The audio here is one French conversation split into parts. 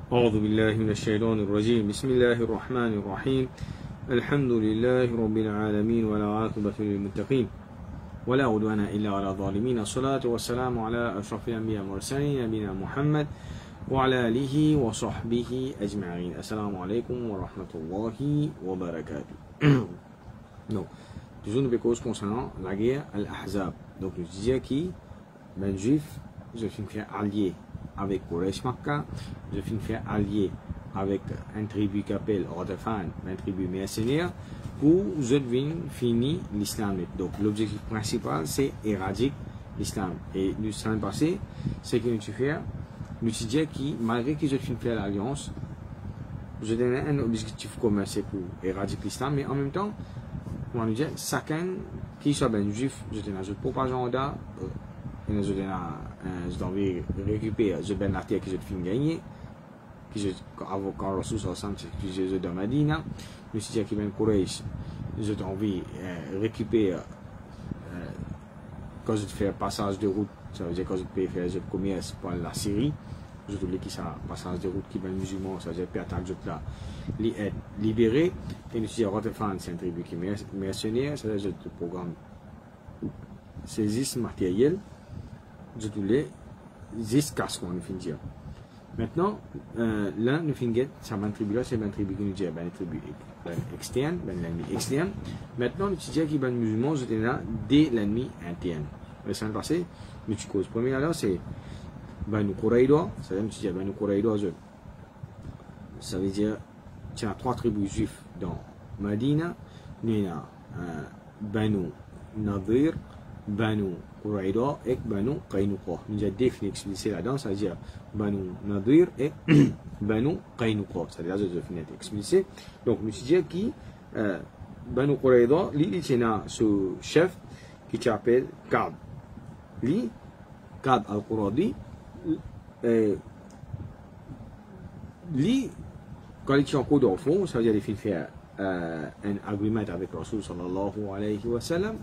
أعوذ بالله من الشيطان الرجيم بسم الله الرحمن الرحيم الحمد لله رب العالمين ولا عاقبة للمتقين ولا عدوان إلا على الظالمين الصلاة والسلام على أشرف الأنبياء والمرسلين نبينا محمد وعلى آله وصحبه أجمعين. السلام عليكم ورحمة الله وبركاته. Donc, toujours une cause concernant la guerre Al-Ahzab. Donc, nous disons qui, ben juif, je suis fait allié avec Quraysh Makkah, je suis fait allié avec un tribu qui s'appelle Ghatafan, une tribu mercenaire, pour je finir l'islam. Donc, l'objectif principal, c'est éradiquer l'islam. Et nous sommes passé, c'est que nous faisons, nous disons qui, malgré que je fait l'alliance, je donne un objectif commun, c'est pour éradiquer l'islam, mais en même temps, on nous dit, chacun qui soit ben juif, je donne un propagande, je dois récupérer la terre que je finis gagner, que je quand Rasul sallallahu que je dois Madina, je suis dit que ben Quraysh, je dois récupérer quand je fais passage de route, ça veut dire quand je peux faire le commerce pour la Syrie, je dois qui ça passage de route qui ben musulman, ça veut dire attaque je dois être libéré, et nous suis dit Ghatafan c'est une tribu qui est mercenaire, ça veut dire le programme saisisse matériel. Je voulais jusqu'à ce qu'on finisse dire. Maintenant, là, nous finissons, ça va tribu là, c'est une tribu qui nous dit, une tribu externe, l'ennemi externe. Maintenant, nous disons qu'il y a un musulman, je suis là, dès l'ennemi interne. Le semaine passée, nous cause première là, c'est Banu Qurayda, ça veut dire Banu Qurayda, ça veut dire, il y a 3 tribus juifs dans Madina, nous avons Banu Nadir, Banu Qurayda et Banu Qaynuqa. Nous avons défini explicité là-dedans, c'est-à-dire Banu Nadir et Banu Qaynuqa. C'est-à-dire, je définis explicité. Donc, nous disons qui Banu Qurayda, lui, il y a ce chef qui s'appelle Ka'b. Lui, Ka'b al-Quradi, lui, quand il est en cours d'enfant, ça veut dire qu'il fait un agreement avec Rasul sallallahu alayhi wa sallam.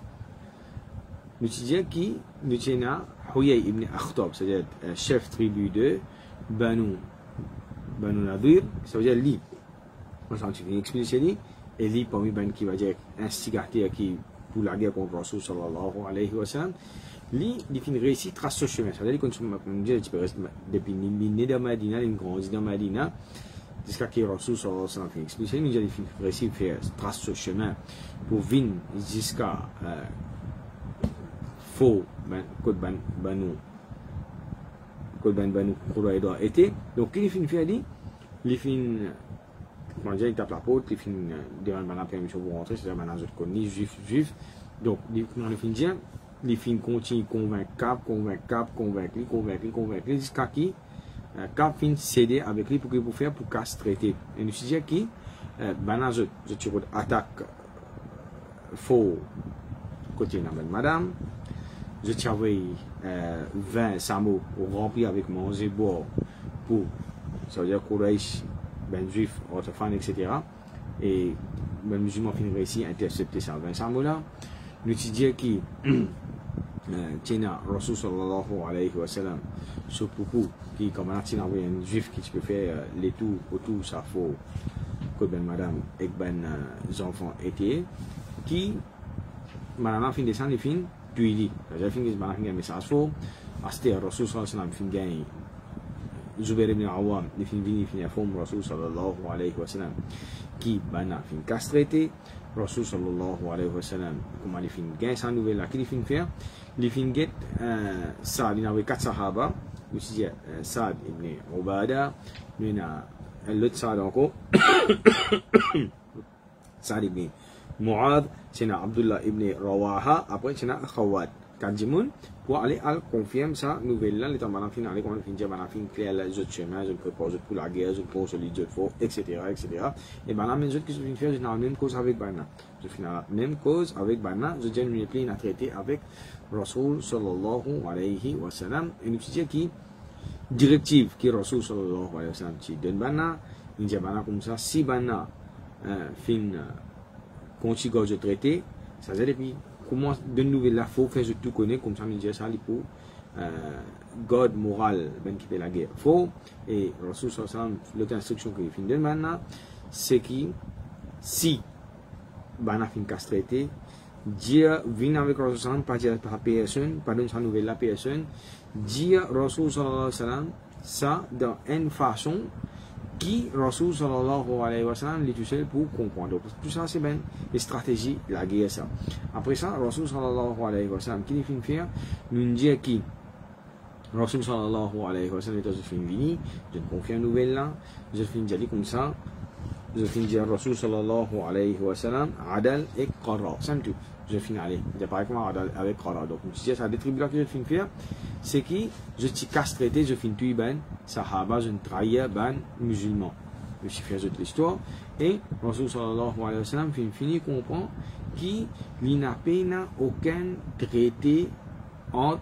Nous disons qui nous avons Huyay ibn Akhtab, c'est-à-dire chef tribu de Banu Nadir, ça veut dire lui. On s'en tient explicité lui, et lui parmi ben qui va dire instigateur qui pour la guerre contre Rasul sallallahu alayhi wa sallam, lui il finit réussi trace ce chemin, c'est-à-dire qu'on nous dit depuis né dans Madina, il grandit dans Madina, jusqu'à ce que Rasul sallallahu alayhi wa sallam finit explicité, nous avons réussi faire trace ce chemin pour venir jusqu'à faux code Banu Qurayda était. Donc, il finit faire dit, il finit, comment dire, il tape la porte, il finit demande la permission pour rentrer, c'est-à-dire maintenant je connais juif. Donc, il finit dire, il finit continue convaincre, jusqu'à qui Cap finit céder avec lui pour qu'il puisse faire pour casse traiter. Et nous disons qui, maintenant je tire attaque faux côté de madame. Je travaille 20 samots remplis avec manger boire pour, ça veut dire Quraysh, ben juif, Ghatafan, etc. Et ben musulman finit réussi à intercepter ces 20 samots là. Nous disons qui tient Rasul sallallahu alayhi wa sallam, ce propos qui, comme on a un juif qui peut faire les tours autour, ça faut que ben madame et ben enfants étaient, qui, madame fin descend les fins. Puis, j'ai fini un message faux. C'était Rasul sallallahu alayhi wa sallam fin gagné. Zubair ibn Awam, il fin vini fin forme Rasul sallallahu alayhi wa sallam qui bana fin castré. Rasul sallallahu alayhi wa sallam comment il fin gagné sa nouvelle là qu'il fin faire. Il fin get Saad, il avait 4 sahaba. Nous disons Saad ibn Ubada, nous avons l'autre Saad encore. Saad ibn Mu'adh, c'est Abdullah ibn Rawaha, après c'est Khawad. Kadjimoun, pour aller à confirmer sa nouvelle là, les temps malin fin, aller quand on finit, malin fin, clair, les autres chemins, je me prépare pour la guerre, je me prépare sur les autres faux, etc. Et ben là, mes autres que je viens faire, je fais la même cause avec Bana. Je fais la même cause avec Bana, je tiens une plaine à traiter avec Rasul sallallahu alayhi wa sallam, et nous disons qui, directive qui Rasul sallallahu alayhi wa sallam, qui donne Bana, il dit Bana comme ça, si Bana fin, continue de traiter, ça veut dire depuis comment de nouvelles là faut faire je tout connais comme ça nous dire ça pour God moral, ben qui fait la guerre. Faux. Et Rasul sallallahu alayhi wa sallam, l'autre instruction qu'il finit de maintenant, c'est que si ben a fin castré, Dieu vient avec Rasul sallallahu alayhi wa sallam, pas dire par personne, pas donner sa nouvelle à personne, Dieu Rasul sallallahu alayhi wa sallam, ça dans une façon qui Rasul sallallahu alayhi wa sallam est tout seul pour comprendre. Donc, tout ça c'est bien les stratégies de la guerre ça. Après ça, Rasul sallallahu alayhi wa sallam qui finit faire, nous dit qui Rasul sallallahu alayhi wa sallam est fini, je confie une nouvelle là, je finis dire comme ça, je finis dire Rasul sallallahu alayhi wa sallam adal et qara, c'est tout. Je finis aller, je parle comme adal avec qara. Donc, je dis ça des tribus là que je finis faire, c'est qui je t'y castré, je finis tuer ben sahaba, je trahir ben musulman. Je suis fait de l'histoire et Rasul sallallahu alayhi wa sallam finit comprend qu'il n'a pas aucun traité entre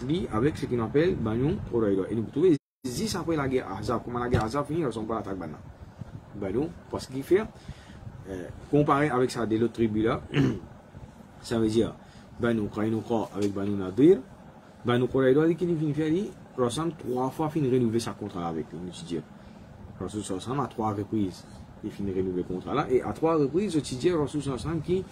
lui avec ce qu'on appelle Banu Qurayza. Et nous trouvons juste après la guerre Ahzab, comment la guerre Ahzab finit, ils ne sont pas l'attaque Banu. Banu, parce qu'il fait, comparé avec ça de l'autre tribu là, ça veut dire Banu Qaynuqa avec Banu Nadir, Banu Qurayza, qui finit faire, il ressemble 3 fois fin renouveler sa contrat avec lui, nous disons. Rasul sallallahu alayhi wa sallam à 3 reprises, il finit renouveler le contrat là, et à 3 reprises, je dis Rasul sallallahu alayhi wa sallam qui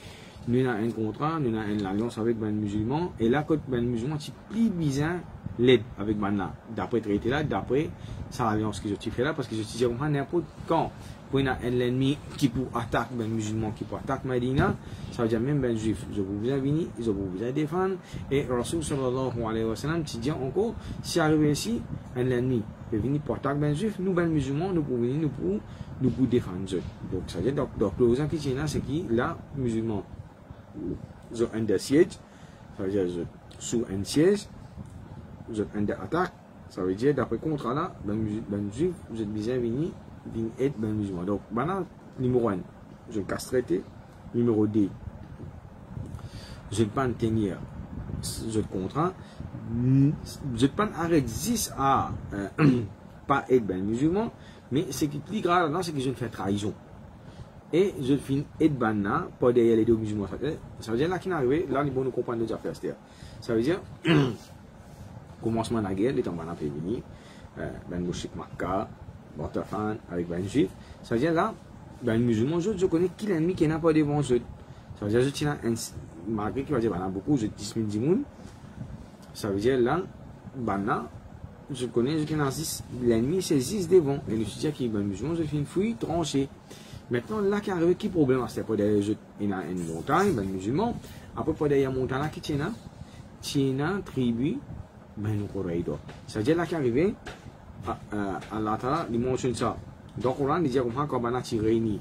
nous avons un contrat, nous avons une alliance avec les musulmans, et là, quand les musulmans, c'est plus bizarre l'aide avec là, d'après traité là, d'après sa alliance que je fais là, parce que je dis, n'importe quand, pour un ennemi qui peut attaquer les musulmans, qui peut attaquer Medina, ça veut dire même les juifs, ils ont besoin de venir, ils ont besoin de défendre, et Rasul sallallahu alayhi wa sallam, tu dis encore, si arrive ici, un ennemi peut venir pour attaquer les juifs, nous, les musulmans, nous pouvons venir, nous pouvons défendre eux. Donc, ça veut dire, donc, le gens qui tient là, c'est qui, là, musulmans, ils ont un siège, ça veut dire sous un siège, ils ont un attaque, ça veut dire d'après contrat là, ben juif, vous êtes bien venus aider ben musulman. Donc, maintenant, numéro 1, je casse traité, numéro 2, je ne peux pas tenir ce contrat, je ne peux pas arrêter 10 à pas aider ben musulman, mais ce qui est plus grave là-dedans, c'est que je ne fais trahison. Et je finis et banna pour derrière les deux musulmans. Ça veut dire là qui est arrivé, là nous nous comprendre les affaires. Ça veut dire commencement de la guerre, les temps banna fait venir, ben Mouchik Makka, Bortafan avec ben juif. Ça veut dire là, ben musulman, je connais qui l'ennemi qui n'a pas devant eux. Ça veut dire je tiens un malgré qui va dire banna beaucoup, je 10 000 dimoun. Ça veut dire là, banna, je connais, je connais l'ennemi c'est 10 devant. Et le sujet qui est ben musulman, je fais une fouille tranchée. Maintenant, là qui arrive, qui problème c'est pour derrière il y a une montagne, ben musulman. Après, pour derrière la montagne, là qui tient une tribu, ben Qurayza. Ça veut dire là qui arrive, Allah Ta'ala, il mentionne ça. Donc, on dit comment quand on a réuni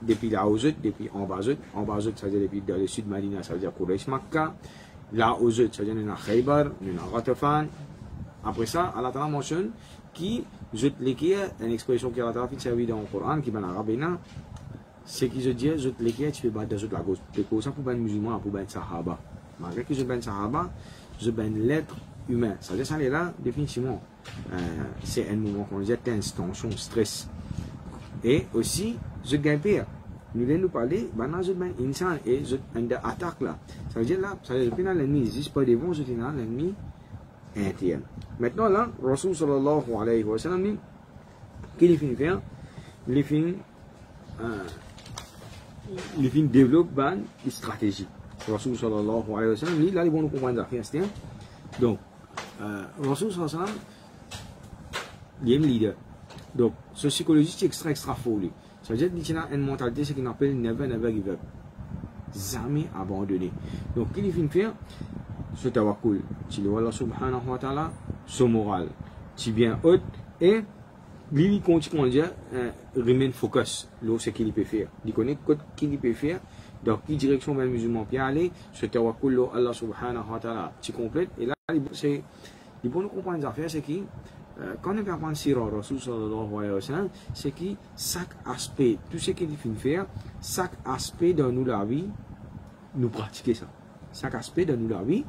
depuis là aux autres, depuis en bas aux autres, ça veut dire depuis dans le sud de Madina, ça veut dire Quraysh Makkah. Là aux autres, ça veut dire on a Khaybar, on a Ghatafan. Après ça, Allah Ta'ala mentionne qui je te l'écrire une expression qui a été servie dans le Coran qui est en arabe c'est qui je dis je te l'écrire tu fais battre de la gauche pour ça pour ben musulman pour ben sahaba malgré que je ben sahaba je ben l'être humain ça veut dire ça là définitivement c'est un moment qu'on dit tense tension stress et aussi je gagne pire nous venons nous parler maintenant je ben insan et je une attaque là ça veut dire là ça veut dire que l'ennemi n'existe pas devant je dis là l'ennemi interne. Maintenant là, Rasul sallallahu alayhi wa sallam, qu'il finit faire, il finit développer une stratégie. Rasul sallallahu alayhi wa sallam, là, il va nous comprendre ça. Donc, Rasul sallallahu alayhi wa sallam, il est un leader. Donc, ce psychologiste est extra fort. Ça veut dire qu'il y a une mentalité, ce qu'on appelle never give up. Jamais abandonné. Donc, qu'il finit faire, ce tawakkul, tu le vois Allah subhanahu wa ta'ala, ce moral, tu bien haute et lui continue à dire remain focus, là c'est qu'il peut faire, il connaît qu'il peut faire, dans quelle direction le musulman peut aller, ce tawakkul là Allah subhanahu wa ta'ala, tu complètes et là c'est il faut nous comprendre les affaires c'est qui quand on apprend Sirah Rasul sallallahu alayhi wa sallam, c'est qui chaque aspect, tout ce qu'il fait faire, chaque aspect dans nous la vie, nous pratiquer ça. Chaque aspect de nous la vie,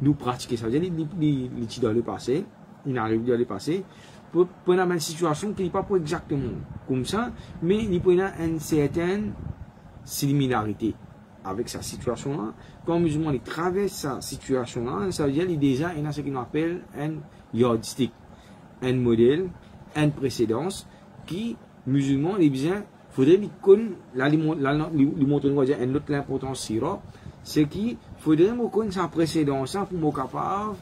nous pratiquer ça. C'est-à-dire, il est dans le passé, il arrive dans le passé, pour prendre une situation qui n'est pas pour exactement comme ça, mais il prend une certaine similarité. avec sa situation-là, quand un musulman il traverse sa situation-là, ça veut dire qu'il déjà il a ce qu'on appelle un yardstick, un modèle, une précédence qui, musulman, il bien, faudrait lui connaître, là, lui montrer un autre l'importance sira, c'est qu'il faudrait me connaître sa précédence pour me capable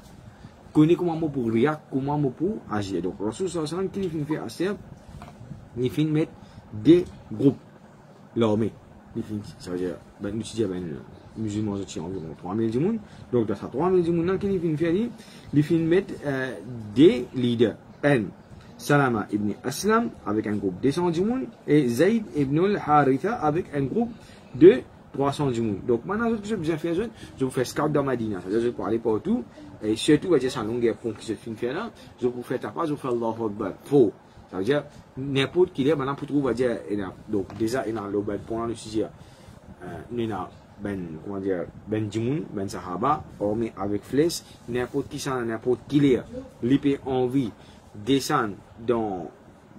connaître comment je pour réagir, comment je pour agir. Donc, Rasul sallallahu alayhi wa sallam, qui fait assez, il fait mettre des groupes, l'armée. Ça veut dire, nous disons, musulmans, c'est environ 3000 personnes. Donc, dans ces 3000 personnes, il fait mettre des leaders. Salama ibn Aslam avec un groupe de 100 personnes et Zayd ibn al-Haritha avec un groupe de 300 personnes. Donc, maintenant, ce que je vais faire, je vous fais scout dans Madina. C'est-à-dire, je vais aller partout. Et surtout, je vais faire longueur pont qui se fait là. Je vais vous faire tapas, je vais faire Allahu Akbar. Faux. Ça veut dire, n'importe qui est, maintenant, pour trouver, dire, donc, déjà, il y a le pont, le sujet, il y a comment dire, Jimoun, Sahaba, armé avec flèche, n'importe qui ça, n'importe qui est, l'épée en vie, descendre dans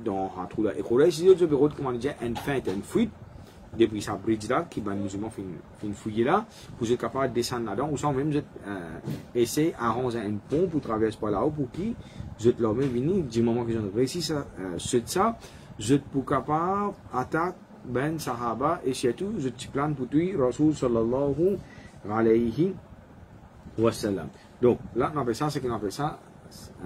un trou là. Et quand je peux comment dire, une feinte, une fuite, depuis sa bridge là, qui va musulman fin fouiller là, pour être capable de descendre là-dedans, ou sans même essayer d'arranger un pont pour traverser par là-haut, pour qui, je te l'emmène venir, du moment que j'ai réussi ça, je peux capable d'attaquer Sahaba, et surtout, je te plane pour tuer Rasul sallallahu alayhi wa sallam. Donc, là, on appelle ça, c'est qu'on appelle ça,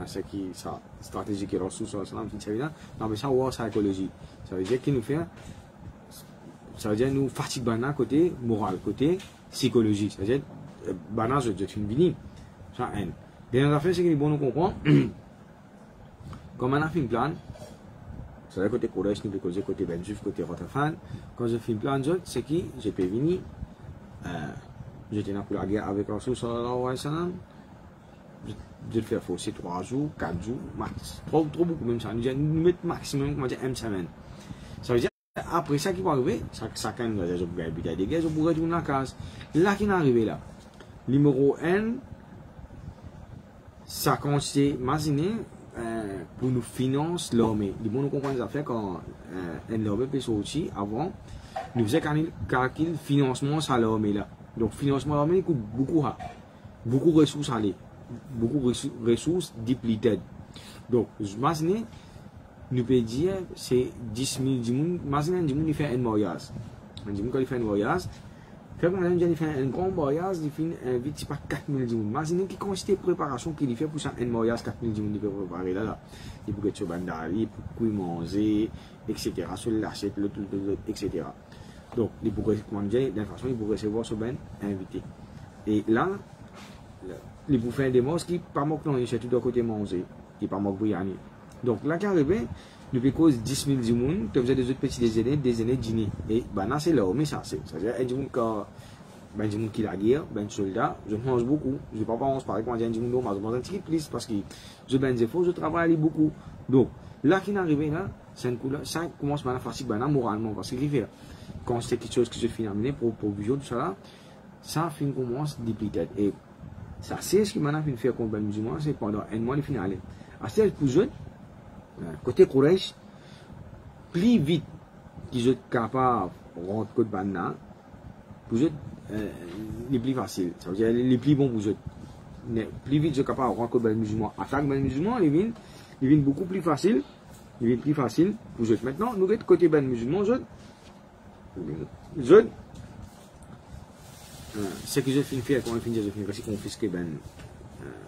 c'est qui sa stratégie qui est Rasul sallallahu alayhi wa sallam, on appelle ça war psychology. Ça veut dire qu'il nous fait, ça veut dire nous fatigue bana côté moral, côté psychologie. Ça veut dire, bana, je te finis. Ça, un. Dernière affaire, c'est qu'il est bon nous comprendre, comme on a fait une plan, c'est-à-dire côté Quraysh, nous peut côté Ben Juif, côté Rotafan, quand je fais une plan, c'est qui, je peux venir, j'étais là pour la guerre avec Rasul sallallahu alayhi wa sallam, je vais faire forcer 3 jours, 4 jours, max. Trop beaucoup même ça. Nous mettons maximum, comment dire, une semaine. Ça veut dire, après ça qui va arriver, ça quand nous avons gagné des guerres, je pourrais retourner à la case. Là qui est arrivé là, numéro 1, ça consiste, imaginez, pour nous financer l'armée. Du bon, nous comprenons les affaires quand l'armée peut sortir avant, nous faisons calcul financement à l'armée là. Donc, financement à l'armée coûte beaucoup de ressources à beaucoup de ressources depleted. Donc, imaginez, nous pouvons dire, c'est 10 000 djimoun. Imaginez, un djimoun, il fait un voyage. Un djimoun, quand il fait un voyage, il fait un grand voyage, il fait un vite, pas 4 000 djimoun. Imaginez qu'il consiste de préparation qu'il fait pour ça, un voyage, 4 000 djimoun, il peut préparer là. Il peut être sur bandari, pour manger, etc. Sur l'assiette, etc. Donc, il peut, comment dire, d'une façon, il peut recevoir ce ben invité. Et là, il peut faire des mosques qui pas manquent non, c'est tout à côté manger, qui pas manquent briani. Donc là qui arrive, depuis cause 10 000 djimoun, tu faisais des autres petits déjeuners, dîner. Et ben là c'est là, mais ça c'est. C'est-à-dire un djimoun qui la guerre, ben soldat, je mange beaucoup. Je ne vais pas manger par exemple un djimoun normal, je mange un petit peu plus parce que je ben des fois, je travaille beaucoup. Donc là qui est arrivé là, c'est un coup là, ça commence à fatigue moralement parce qu'il fait là. Quand c'est quelque chose que je finis à mener pour vision tout ça là, ça fin commence dépiter. Et ça c'est ce qui m'a fait faire contre les musulmans, c'est pendant un mois de finale. À ce pour eux, côté Quraysh, plus vite qu'ils sont capables de rentrer côté Banna, pour eux, les plus faciles. Ça veut dire les plus bons pour eux. Plus vite ils sont capables de rentrer côté les musulmans, attaquer les musulmans, ils viennent beaucoup plus facile. Ils viennent plus facile pour eux. Maintenant, nous sommes côté les musulmans, ce que je finis faire, quand je finis confisquer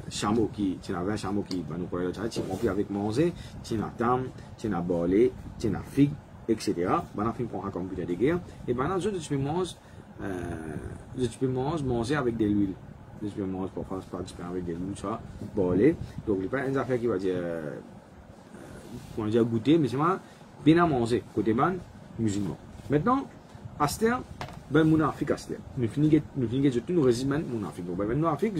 chameau qui, tu as un chameau qui va nous parler de ça, tu confie avec manger, tu as tam, tu as bolé, tu as figue, etc. Maintenant, tu prends un computer de guerre, et maintenant, tu peux manger avec de l'huile. Tu peux manger parfois avec de l'huile, ça, bolé. Donc, il n'y a pas une affaire qui va dire, comment dire, goûter, mais c'est bien à manger, côté ban, musulman. Maintenant, à ce terme, mounafik à ce terme. Nous finissons tout, nous résumons mounafik. Donc, mounafik,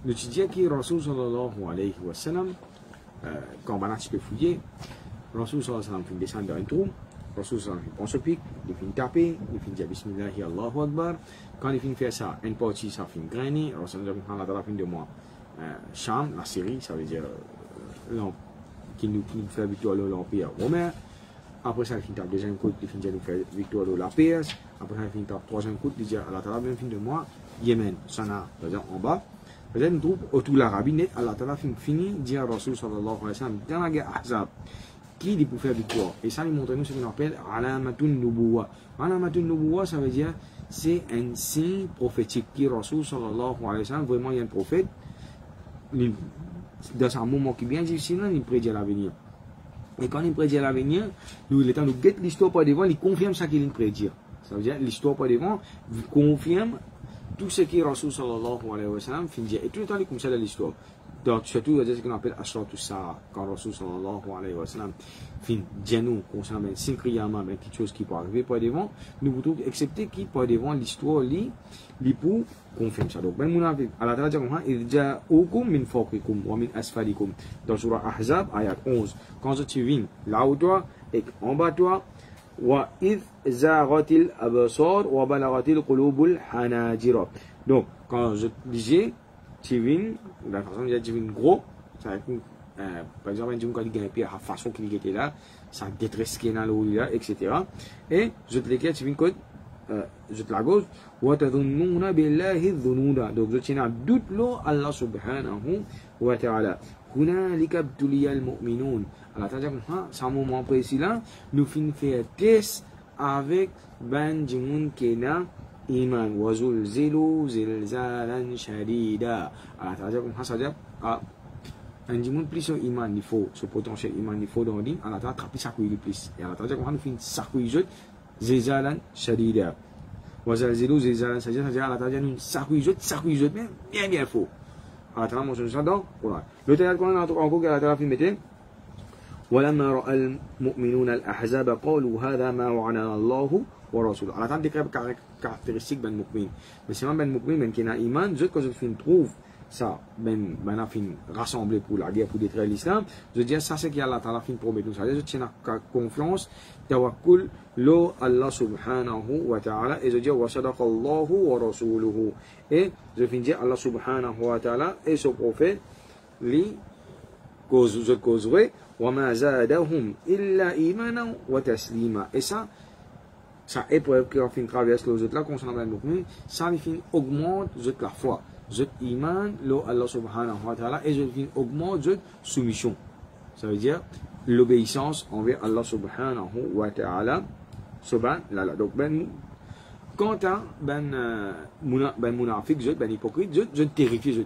nous disons que Rasul sallallahu alayhi wa sallam, quand on a un petit peu fouillé, Rasul sallallahu alayhi wa sallam fait descendre dans un trou, Rasul sallallahu alayhi wa sallam prend ce pic, il fait taper, il fait dire Bismillahi Allahu Akbar. Quand il fait faire ça, une partie ça fait grainer, Rasul sallallahu alayhi wa sallam de moi, Sham, la Syrie, ça veut dire qui nous fait habituer à l'Empire romain. Après ça, il finit le deuxième coup, il finit de faire victoire de la PS. Après ça, il finit le troisième coup, il dit Allah Ta'ala, même fin de moi, Yémen, Sana, c'est-à-dire en bas. Peut-être une troupe autour de l'Arabie, net, Allah Ta'ala finit, dit à Rasul sallallahu alayhi wa sallam, dans la guerre Ahzab, qui dit pour faire victoire. Et ça, il montre nous ce qu'on appelle Alamatun Nubuwa. Alamatun Nubuwa, ça veut dire, c'est un signe prophétique qui Rasul sallallahu alayhi wa sallam, vraiment, il y a un prophète, dans un moment qui est bien difficile, il prédit l'avenir. Et quand il prédit l'avenir, nous, le temps de guetter l'histoire par devant, il confirme ce qu'il prédit. Ça veut dire, l'histoire par devant, confirme tout ce qui est Rasul sallallahu alayhi wa sallam finit. Et tout le temps, il comme ça dans l'histoire. Donc, surtout, ce qu'on appelle Ashratu Sa'a, quand Rasul sallallahu alayhi wa sallam finit, nous, concernant 5 qiyamah, quelque chose qui peut arriver par devant, nous pouvons accepter qui par devant l'histoire, pour confirme ça. Donc, ben munafiq, Allah Ta'ala dit comme ça, il ja'ukum min fawqikum wa min asfalikum. Dans surah Ahzab, ayat 11. Quand tu viens là où toi, et en bas toi, wa idh zaghatil absar wa balaghatil qulubul hanajira. Donc, quand je disais, tu viens, de la façon dont tu viens gros, ça va être, par exemple, quand il gagne la façon qu'il était là, ça détresse qu'il y a là, etc. Et je te l'écris, tu viens code, je te la gauche, wa tadhunnuna billahi dhununa. Donc, je tiens à doute l'eau, Allah subhanahu wa ta'ala. Hunalika abtuliyal mu'minun. Allah ta'ala, c'est un moment précis là, nous finissons faire test avec ben jimun kena iman wa zulzilu zilzalan shadida. Allah ta'ala, ça veut dire, un jimun plus sur iman, il faut, ce potentiel iman, il faut dans le din, Allah ta'ala attraper sa couille plus. Et Allah ta'ala, nous finissons sa couille jeune, zilzalan shadida. Wa zulzilu zilzalan shadida, c'est-à-dire, Allah ta'ala, nous sa couille jeune, mais bien faux. Allah ta'ala mentionne ça dans le Coran. Le théâtre qu'on a encore qu'Allah ta'ala fait mettre ولما رأى المؤمنون الأحزاب قالوا هذا ما وعدنا الله ورسوله. Allah ta'ala décrit caractéristique ben mu'min. Mais c'est ben mu'min ben qui n'a iman, quand je trouve ça ben a fin rassemblé pour la guerre pour détruire l'islam, je dis ça c'est qu'Allah ta'ala fin promet nous ça. Je tiens à confiance, tawakkul lo Allah subhanahu wa ta'ala et je dis wa sadaqallahu wa rasuluhu. Et je finis dire Allah subhanahu wa ta'ala et son prophète li causerait وما زادهم إلا إيمانا وتسليما. Et ça épreuve qui a fait traverse les autres là concernant le mu'min, ça lui augmente la foi, le iman, Allah subhanahu wa ta'ala, et augmente la soumission. Ça veut dire l'obéissance envers Allah subhanahu wa ta'ala. Donc, quant à ben munafiq, ben hypocrite, je terrifie,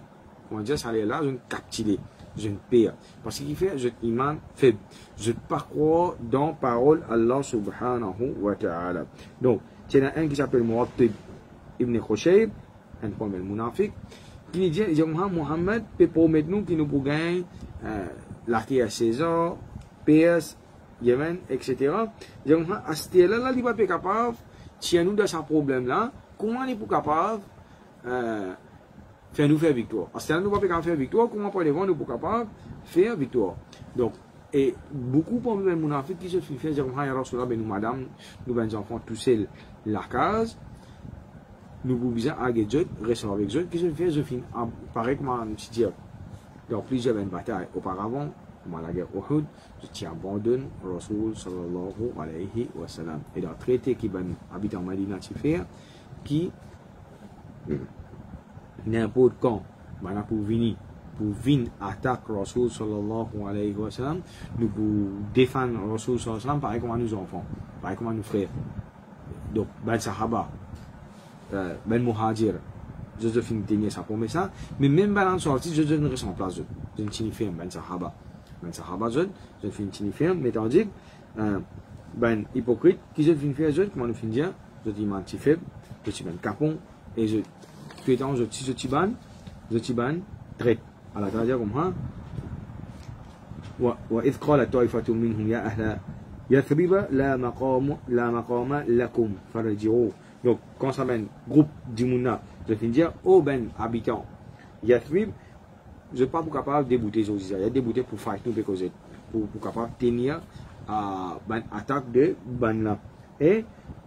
on va dire ça là, je captive. Je ne perds. Parce qu'il fait, je iman faible. Je ne pas croire dans parole Allah subhanahu wa ta'ala. Donc, il y en a un qui s'appelle Mu'attib ibn Khushayb, un point de munafiq, qui dit, Muhammad peut promettre nous qu'il nous peut gagner l'artillerie à César, PS, Yémen, etc. Il dit, à ce là, il va pas capable, tiens nous dans ce problème là, comment il est capable faire nous faire victoire. Parce que nous ne pouvons pas faire victoire, comment pour les vents nous ne pouvons pas faire victoire. Donc, et beaucoup pour les munafiq qui se font faire dire, ya Rasulallah, nous madame, nous ben enfants tous seuls la case, nous pouvons bien aller Dieu, rester avec Dieu, qui se fait, je finis, pareil comme un petit dire, dans plusieurs batailles auparavant, comme la guerre Uhud, je tiens abandonne Rasul sallallahu alayhi wa sallam. Et dans le traité qui ben habite en Madina, qui n'importe quand, pour venir attaquer Rasul sallallahu alayhi wa sallam, nous pour défendre Rasul sallallahu alayhi wa sallam, pareil comme nos enfants, pareil comme nos frères. Donc, ben Sahaba, ben Muhajir, je finis tenir ça pour ça, mais même ben en sortie, je ne reste en place, je ne signifie ben Sahaba, je finis tenir mais tandis ben hypocrite, qui je finis faire, comment nous finis dire, je dis man faible, je suis ben capon, et je tout étant, je tiban, traite. À la traduction comme ça. وإذ قالت طائفة منهم يا أهل يثرب لا مقام لكم فارجعوا. Donc, quand ça mène groupe d'Imouna, je finis dire, oh ben habitants, Yathrib, je ne suis pas capable de débouter les Israéliens, débouter pour faire nous pour capable tenir à ben attaque de ben là. Et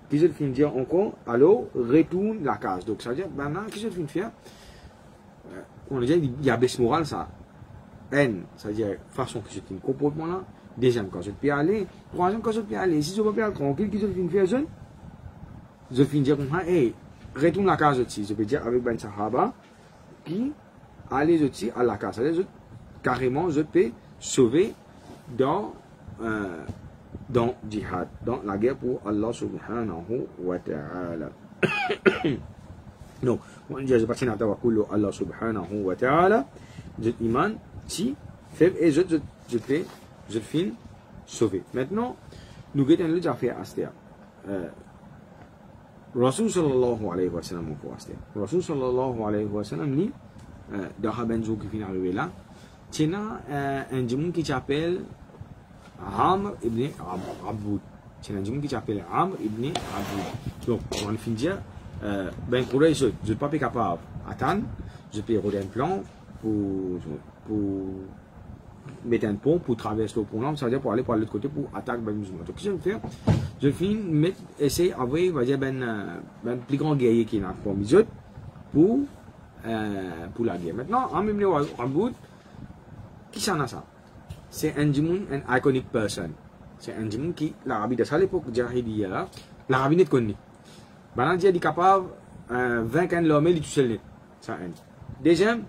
qui je finis dire encore, alors retourne la case. Donc ça veut dire, maintenant, qui je finis faire, on a dit, il y a baisse morale, ça. Haine, c'est-à-dire façon que c'est un comportement là, Deuxième, quand je peux aller. Troisième, quand je peux aller. Si je peux faire tranquille, qui je finis faire jeune, je finis dire comme ça, hey, retourne la case aussi. Je peux dire avec Ben Sahaba, qui allez aussi à la case. C'est-à-dire, carrément, je peux sauver dans djihad, dans la guerre pour Allah subhanahu wa ta'ala. Donc, on dit, je passe à Allah subhanahu wa ta'ala, je iman, si, faible, et je finis sauver. Maintenant, nous avons déjà fait Astia. Rasul sallallahu alayhi wa sallam, Rasul sallallahu alayhi wa sallam, ni, dans Benzo qui finit arrivé là, il y a un djimoun qui s'appelle Amr ibn Aboud. C'est un djimoun qui s'appelle Amr ibn Aboud. Donc, on va finir, ben, pour je ne suis pas capable d'attendre, je peux rouler un plan pour mettre un pont, pour traverser le pont là, ça veut dire pour aller par l'autre côté pour attaquer les musulmans. Donc, qu'est-ce que je vais faire? Je finis, essayer d'envoyer, on va dire, ben, plus grand guerrier qui est là pour les autres, pour la guerre. Maintenant, Amr ibn Aboud, qui s'en a ça? C'est un djimoun, un iconic person. C'est un djimoun qui, l'Arabie de ça, l'époque Jahiliya là, l'Arabie n'est connu. Maintenant, il est capable de vaincre l'homme et de toucher le nez. Ça, un. Deuxième,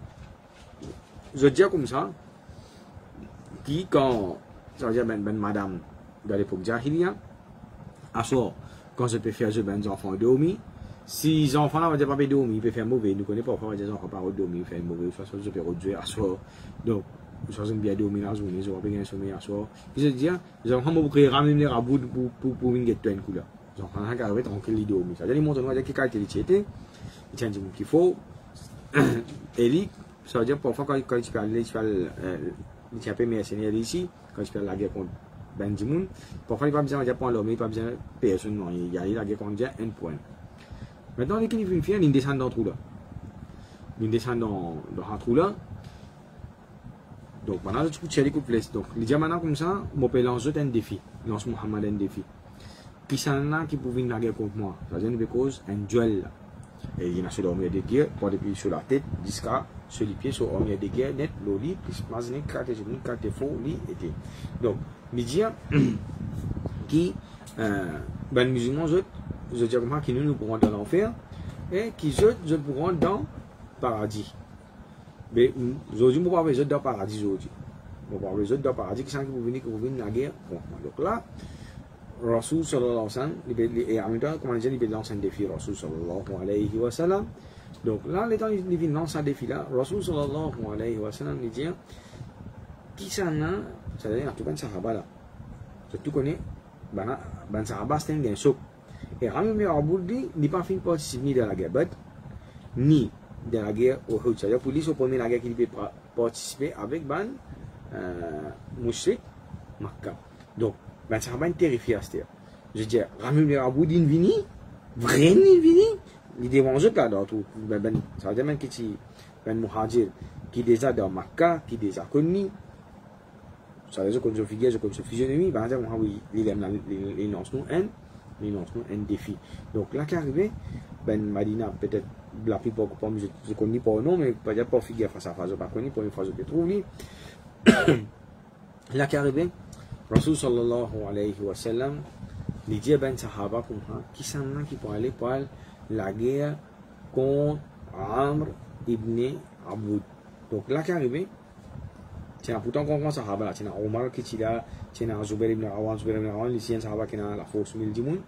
je dis comme ça, qui, quand, ça veut dire, ben madame, de l'époque Jahiliya, à soi, quand je peux faire jouer ben enfants dormir, si les enfants là, on va dire pas dormir, ils peuvent faire mauvais, nous connaissons pas, on va dire, les enfants pas dormir, ils font mauvais, de toute façon, je peux jouer à soi. Donc, je suis bien dormir la journée, je vais bien sommeil à soi. Je dis, les enfants vont ramener les rabouts pour une guette de couleur. Les enfants vont arriver tranquille, ils dorment. Ça veut dire, ils montrent, on va dire, quelle qualité ils tiennent du qu'il faut. Et ça veut dire, parfois, quand tu peux aller, tu peux payer mercenaires ici, quand tu peux la guerre contre Ben Djimoun, parfois, il n'y a pas besoin de prendre l'homme, il n'y a pas besoin de personne, non, il y a la guerre contre un point. Maintenant, les qui finissent, ils descendent dans le trou là. Ils descendent dans un trou là. Donc, maintenant, je trouve que c'est coups de flèche. Donc, les diamants comme ça, je peux lancer un défi. Lance Mohamed un défi. Qui s'en a qui peut venir la guerre contre moi? Ça veut dire que un duel. Et il y a sur l'armée de guerre, pas depuis sur la tête, jusqu'à sur les pieds, sur l'armée de guerre, net, l'oli, plus mazine, carte génie, carte faux, li, et donc, les diamants qui, ben, musulmans, je dis comment, qui nous pourront dans l'enfer, et qui je pourront dans le paradis. Mais aujourd'hui, je ne vais pas avoir les autres dans le paradis aujourd'hui. Je vais pas avoir les autres dans le paradis qui sont venus la guerre contre moi. Donc là, Rasul sallallahu alayhi wa sallam, et en même temps, comment dire, il lance un défi, Rasul sallallahu alayhi wa sallam. Donc là, les temps, il lance un défi là, Rasul sallallahu alayhi wa sallam, il dit, qui s'en a, c'est-à-dire, tout le sahaba là. Je connais, ben sahaba, c'est un gain choc. Et Amr ibn Aboud dit, il n'est pas fini de participer ni dans la guerre Badr, ni dans la guerre au Uhud. C'est-à-dire pour lui, c'est la première guerre qu'il peut participer avec Ben Mouchrik Makkah. Donc, ben ça va être terrifié à ce terre. Je dis, Amr ibn Aboud, il vient, vraiment il vient, il dérange là dans tout. Ça veut dire même que c'est Ben Muhajir qui déjà dans Makkah, qui déjà connu. Ça veut dire qu'on se figure, qu'on se physionomie, ben ça, oui, il lance nous un défi. Donc là qui est arrivé, Ben Madina, peut-être la plupart, je ne connais pas le nom, mais peut-être pas figure face à face, je ne connais pas une fois que je trouve. Là qui est arrivé, Rasul sallallahu alayhi wa sallam, il dit à Ben Sahaba comme ça, qui s'en a qui peut aller pour la guerre contre Amr ibn Aboud. Donc là qui est arrivé, tiens, pourtant quand on Sahaba là, tiens, Omar qui est là, tiens, Zubair ibn Awan, les siens Sahaba qui ont la force mille dimoun.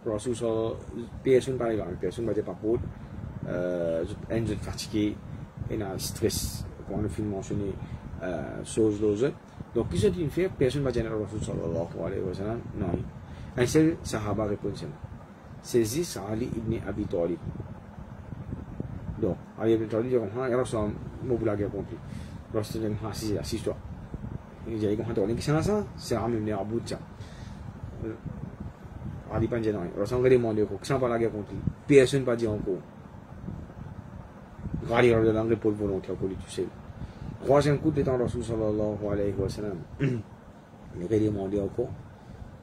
Rasul sallallahu, personne par exemple, personne ne va pas pour, un jeune fatigué, et un stress, quand on a fini de mentionner, choses l'autre. Donc, qu'est-ce qu'il fait? Personne ne va dire à Rasul sallallahu alayhi wa sallam, non. Un seul Sahaba répond, c'est Zis Ali ibn Abi Talib. Donc, Ali ibn Talib dit, il y a Rasul, je vais la guerre contre lui. Rasul dit, assis-toi. Il dit, qu'est-ce que c'est Amr ibn Aboud. Ali pas dit non. Rasul a demandé, qu'est-ce que la guerre contre lui? Personne ne va dire encore. Ali a demandé pour le volontaire, pour lui toucher. Troisième coup de temps, Rasul sallallahu alayhi wa sallam, il a demandé encore.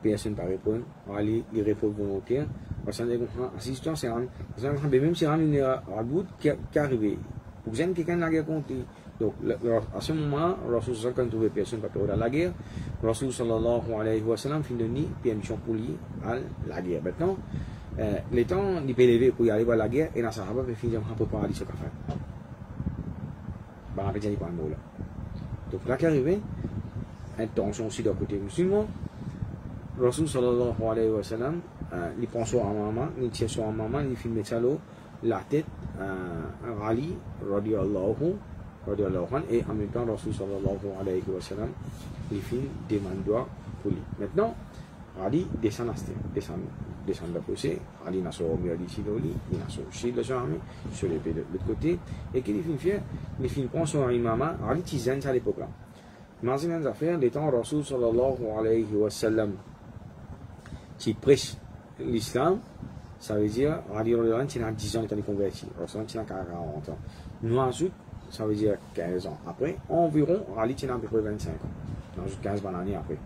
Personne ne va répondre. Ali, il répond volontaire. Rasul a dit, assistant, c'est même si Amr ibn Aboud qui est arrivé. Pour que quelqu'un la guerre contre lui, Donc, à ce moment, Rasul sallallahu quand il trouvait personne pas dans la guerre, Rasul sallallahu alayhi wa sallam finit de permission pour lui à la guerre. Maintenant, les temps, il peut lever pour y aller à la guerre, et dans sa Sahaba, il finit un peu pour aller sur le café. On peut dire pas un mot là. Donc, là qui arrive, intention aussi d'un côté musulman, Rasul sallallahu alayhi wa sallam, il prend son maman, il tire son maman, il filme la tête à Ali, radiyallahu anhu, et en même temps, Rasul sallallahu alayhi wa sallam, il fait des mandats pour lui. Maintenant, Ali descend de pousser, Ali n'a pas de ici, il n'a pas de jambe, sur l'épée de l'autre côté, et qu'il fait, il fait prendre son imam, Ali tizane à l'époque là. Imagine les affaires, les temps Rasul sallallahu alayhi wa sallam, qui prêche l'islam, ça veut dire, Ali radiyallahu anhu, il a 10 ans, il est converti, Rasul il a 40 ans. Nous ensuite, ça veut dire 15 ans. Après, environ, Ali tient à peu près 25 ans. On ajoute 15 années après.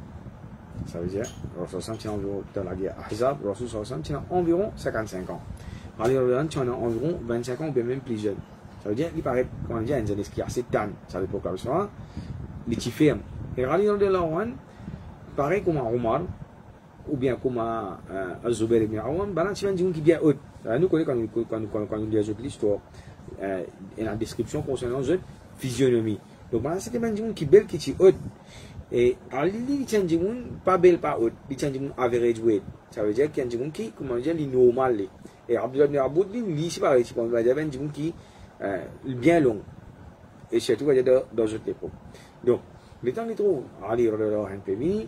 Ça veut dire, Rasul tient environ, dans la guerre Ahzab, Rasul tient environ 55 ans. Ali tient environ 25 ans ou bien même plus jeune. Ça veut dire, il paraît, comment dire, il y a des qui assez tan, ça veut dire ça, il est ferme. Et Ali pareil comme Omar, ou bien comme Zubair ibn Awam, balance un qui bien haut. Nous connaissons quand nous lisons l'histoire. Et la description concernant notre physionomie. Donc, c'est un gens qui est belle, qui est haute. Et il y a des gens pas belle, pas haute. Il y a des gens average weight. Ça veut dire qu'il y a des gens qui, comment dire, les normal. Et Abdullah ibn Aboud, lui, c'est pareil. Il y a des gens qui sont bien longs. Et surtout, il y a dans notre époque. Donc, le temps qu'il trouve, Ali radiyallahu anhu,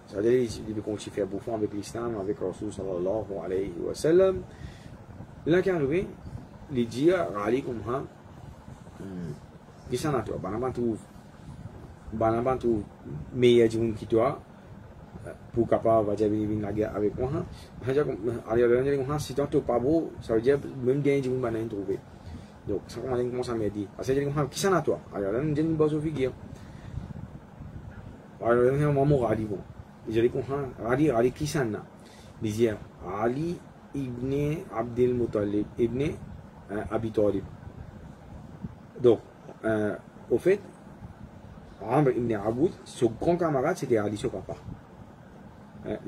ça veut dire qu'il peut faire bouffon avec l'islam, avec Rasul sallallahu alayhi wa sallam. Là, qui est arrivé, il dit à Ali comme ça, qui s'en a toi, Banabantou, meilleur du monde qui toi, pour capable de venir la guerre avec moi. Ali si tu n'es pas beau, ça veut dire même bien du monde va trouver. Donc, ça commence à me dire, parce que qui s'en a toi, alors là, j'ai une bonne figure. Alors là, on m'a dit, bon, je dis Ali qui s'en a, il dit Ali ibn Abdel Muttalib, ibn Abi Talib. Donc, au fait, Amr ibn Aboud, son grand camarade, c'était Ali, son papa.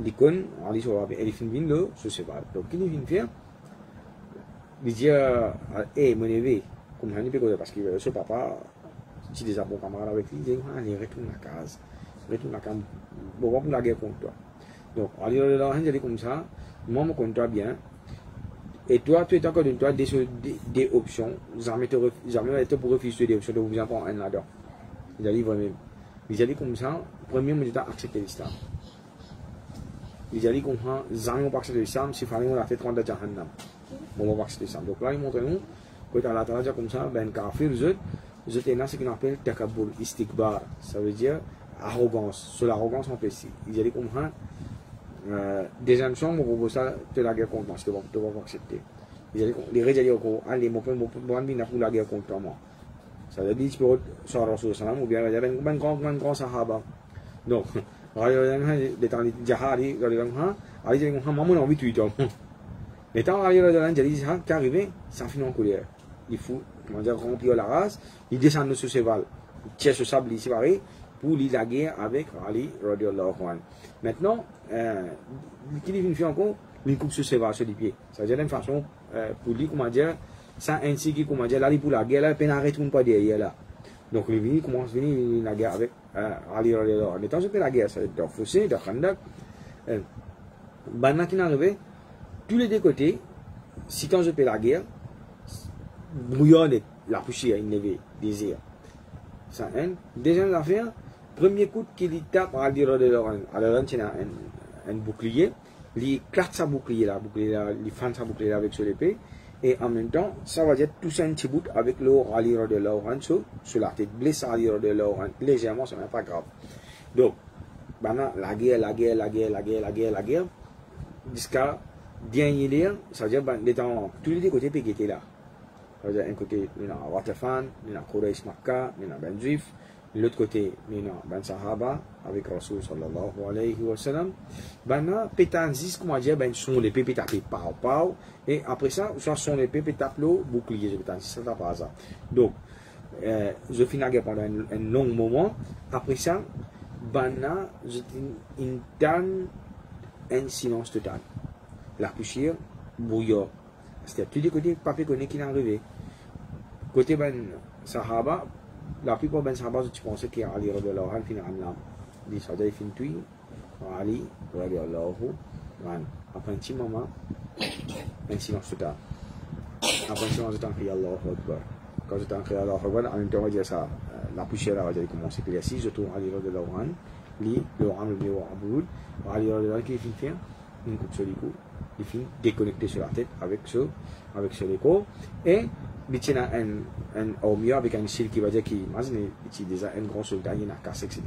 L'icône, Ali, son papa, elle finit le cheval. Donc, il vient faire, il dit, mon neveu, comme je ne peux pas parce que son papa, si des bons camarades avec lui, il dit, allez, retourne la case, bon, on va la guerre contre toi. Donc, Ali, il dit comme ça, moi, je compte toi bien. Et toi, tu es encore d'une toi des options. Jamais été pour refuser des options, donc vous en prenez un là-dedans. Il a dit vraiment. Il a dit comme ça, premier, je dois accepter l'islam. Il a dit comme ça, jamais pas accepter l'islam, s'il fallait on l'a fait 30 de Jahannam. Bon, on va accepter l'islam. Donc là, il montre nous, quand Allah Ta'ala dit comme ça, ben kafir, vous êtes ce qu'on appelle takabul, istikbar. Ça veut dire arrogance. Sur l'arrogance, on fait ici. Il a dit comme ça, deuxième chose, on propose ça, tu la guerre contre moi, tu vas pas accepter. Les règles disent que allez, mon père, pour la guerre contre moi. Ça veut dire que tu peux sur Rasul sallam ou bien il y a un grand sahaba. Donc, les temps de jihad, Ali dit que maman a envie de tuer toi. Les temps Ali dit qui arrivé, ça finit en colère. Il faut, comment dire, remplir la race, il descend de ce cheval, il tire ce sable ici pareil. Pour lui la guerre avec Ali radiyallahu anhu. Maintenant, qui dit une fille encore, il coupe ce cheval sur les pieds. Ça veut dire d'une façon, pour lui, comment dire, ça ainsi que, comment dire, là, pour la guerre, là, il peine à retourner pas derrière là. Donc, il commence à venir la guerre avec Ali radiyallahu anhu. Mais tant que la guerre, ça veut dire fossé, de Khandak, maintenant qu'il est arrivé, tous les deux côtés, si quand je fais la guerre, bouillonne, la poussière, il neve, désir. Ça, deuxième affaire, premier coup qu'il tape à Ali radiyallahu anhu. Alors, il a un bouclier, il éclate sa bouclier là, il fend sa bouclier avec sur l'épée, et en même temps, ça va dire tout ça un petit bout avec le Ali radiyallahu anhu sur la tête, blesse Ali radiyallahu anhu, légèrement, ce n'est pas grave. Donc, maintenant, la guerre, jusqu'à dernier, ça veut dire, tous les deux côtés qui étaient là. Ça veut dire, un côté, il y a Watafan, il y a Quraysh Makkah, il y a Ben Juif. De l'autre côté, il y a Ben Sahaba, avec Rasul sallallahu alayhi wa sallam. Ben là, pétanzis, comment dire, ben son épée, pétapé, pau. Et après ça, soit son épée, pétape l'eau, bouclier, pétanzis, ça va pas ça. Donc, je finis la guerre pendant un long moment. Après ça, bana, je donne un silence total. La poussière, bouillot. C'est-à-dire, tous les côtés, papier connaît qu'il est arrivé. Côté ben Sahaba, la plupart ben Sahaba, tu pensais qu'il y a Ali radiallahu anhu, fin Amlam. Dit ça, il fin tuy, Ali radiallahu anhu. Après un petit moment, un silence total. Après un silence total, il y a Allahu Akbar. Quand je t'en crée Allahu Akbar, en même temps, on va dire ça, la poussière va dire commencer. Puis assis, je tourne Ali radiallahu anhu, lui, le Ram, le Béo, Aboud, Ali radiallahu anhu, qui finit une coupe sur les coups. Il finit déconnecté sur la tête avec ce écho. Et il tient au mieux avec un style qui va dire qu'il est déjà un grand soldat, il a cassé, etc.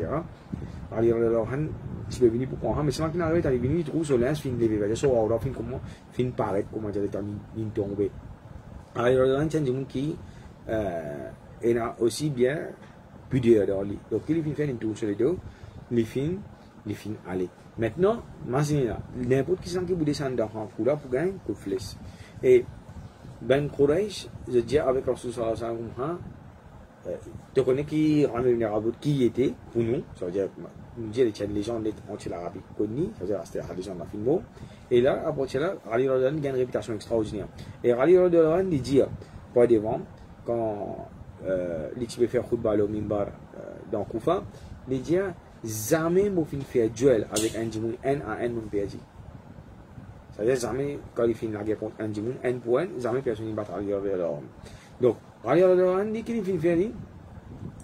Ali radiallahu anhu, tu peux venir pour prendre, mais c'est moi qui n'arrive pas, il vient, il trouve sur l'un, il finit de lever, sur Aura, il finit comment, il finit paraître, comment dire, il tombe. Ali radiallahu anhu, c'est un monde qui est aussi bien pudeur dans lui. Donc il finit faire une tour sur les deux, il finit aller. Maintenant, imaginez là, n'importe qui s'en qui vous descend dans un foulard pour gagner coup de flèche. Et Ben Quraish, je dis avec Rasul sallallahu alayhi wa sallam, tu connais qui ramène les rabots qui était pour nous, ça veut dire, nous dire les gens entiers l'Arabie connus, ça veut dire c'était des gens de la film. Et là, après cela, Ali radhiyallahu anhu gagne une réputation extraordinaire. Et Ali radhiyallahu anhu dit, pas devant, quand il peut faire khutbah au mimbar dans Koufa, il dit, jamais je ne faire duel avec un djimoun, N à N, mon perdu. C'est-à-dire, jamais, quand il finit la guerre contre un djimoun, N pour N, jamais personne ne bat Ali radhiyallahu anhu. Donc, Ali radhiyallahu anhu dit qu'il finit faire,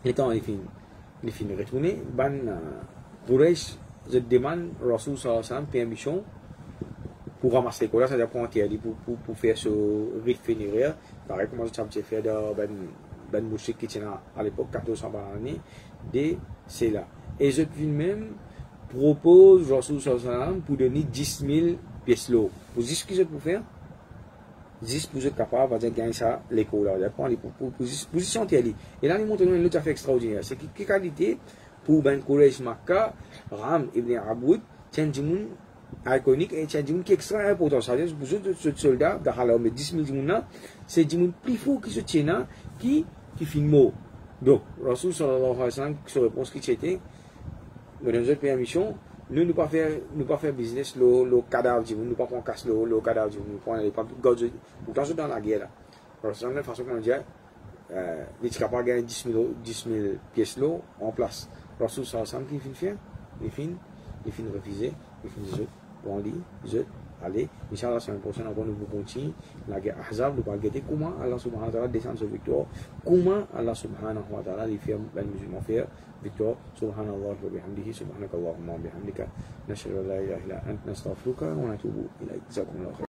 étant il finit retourner, ban Quraish, je demande Rasul sallallahu alayhi wa sallam permission pour ramasser les colas, c'est-à-dire pour entier, pour faire ce rite funéraire, pareil comme je fait de Ben Mouchik qui tient à l'époque 1400 par année, c'est là. Et je puis même propose Rasul sallallahu alayhi wa sallam pour donner 10 000 pièces l'eau. Vous dites ce que je peux faire? 10 pour être capable de gagner ça, l'école là. Pour position entière. Et là, il montre une autre affaire extraordinaire. C'est que qualité pour Ben Quraish Makkah, Ram ibn Aboud, Tchandjimoun iconique et Tchandjimoun qui est extra important. C'est-à-dire, pour ce soldat, dans mais 10 000 djimoun, c'est Djimoun plus fort qui se tient, qui finit mot. Donc, Rasul sallallahu alayhi wa sallam, sur réponse qui c'était, nous avons une permission. Nous ne pas faire business le cadavre nous ne pas prendre casse le cadavre nous prendre les pas pourtant c'est dans la guerre là. Parce que de façon qu'on dit les capable gagner 10 000 pièces l'eau en place. Rasul sallallahu alayhi wa sallam qui finit faire, il finit refuser, il finit je bon dit je allez inchallah c'est important encore nous continuer la guerre Ahzab nous va regarder comment Allah subhanahu wa ta'ala descend sur victoire, comment Allah subhanahu wa ta'ala les fait les musulmans faire victoire. Subhanallah wa bihamdihi subhanakallahumma wa bihamdika nashhadu an la ilaha illa anta nastaghfiruka wa natubu ilayk.